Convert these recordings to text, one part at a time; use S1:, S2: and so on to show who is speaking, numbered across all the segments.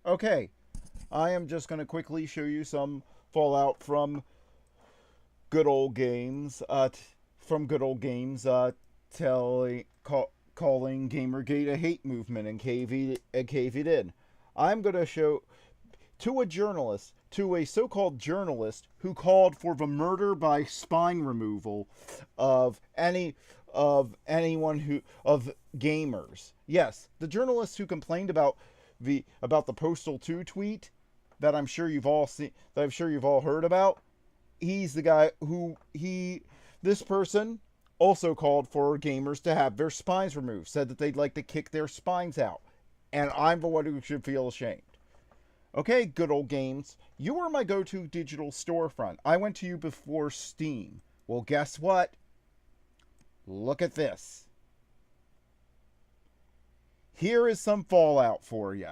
S1: Okay, I am just going to quickly show you some fallout from good old games. From good old games, calling Gamergate a hate movement and caving in. I'm going to show to a journalist, to a so-called journalist who called for the murder by spine removal of anyone who of gamers. Yes, the journalist who complained about the Postal 2 tweet that I'm sure you've all seen, that I'm sure you've all heard about. He's the guy who he this person also called for gamers to have their spines removed, said that they'd like to kick their spines out. And I'm the one who should feel ashamed. Okay, good old games. You were my go to digital storefront. I went to you before Steam. Well, guess what? Look at this. Here is some fallout for you.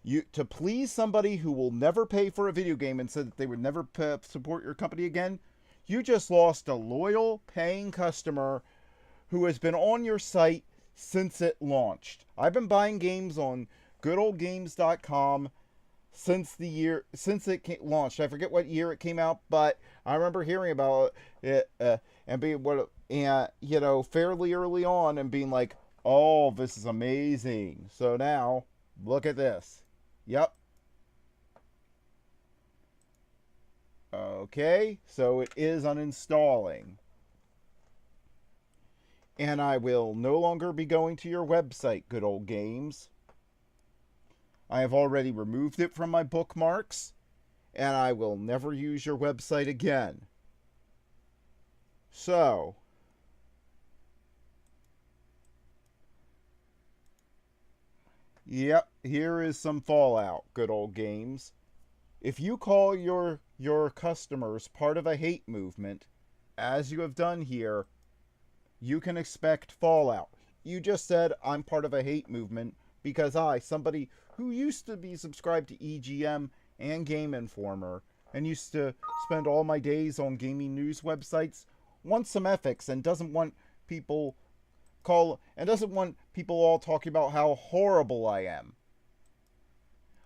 S1: You to please somebody who will never pay for a video game and said that they would never support your company again. You just lost a loyal paying customer who has been on your site since it launched. I've been buying games on goodoldgames.com since it launched. I forget what year it came out, but I remember hearing about it and being fairly early on and being like, "Oh, this is amazing." So now, look at this. Yep. Okay, so it is uninstalling. And I will no longer be going to your website, good old games. I have already removed it from my bookmarks, and I will never use your website again. So, yep, here is some fallout, good old games. If you call your customers part of a hate movement, as you have done here, you can expect fallout. You just said I'm part of a hate movement because somebody who used to be subscribed to EGM and Game Informer and used to spend all my days on gaming news websites, wants some ethics and doesn't want people all talking about how horrible I am.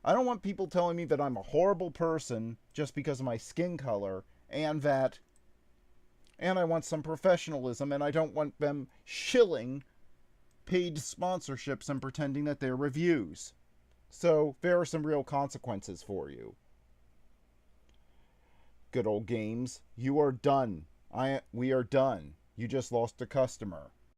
S1: I don't want people telling me that I'm a horrible person just because of my skin color and I want some professionalism and I don't want them shilling paid sponsorships and pretending that they're reviews. So there are some real consequences for you. Good old games, you are done. We are done. You just lost a customer.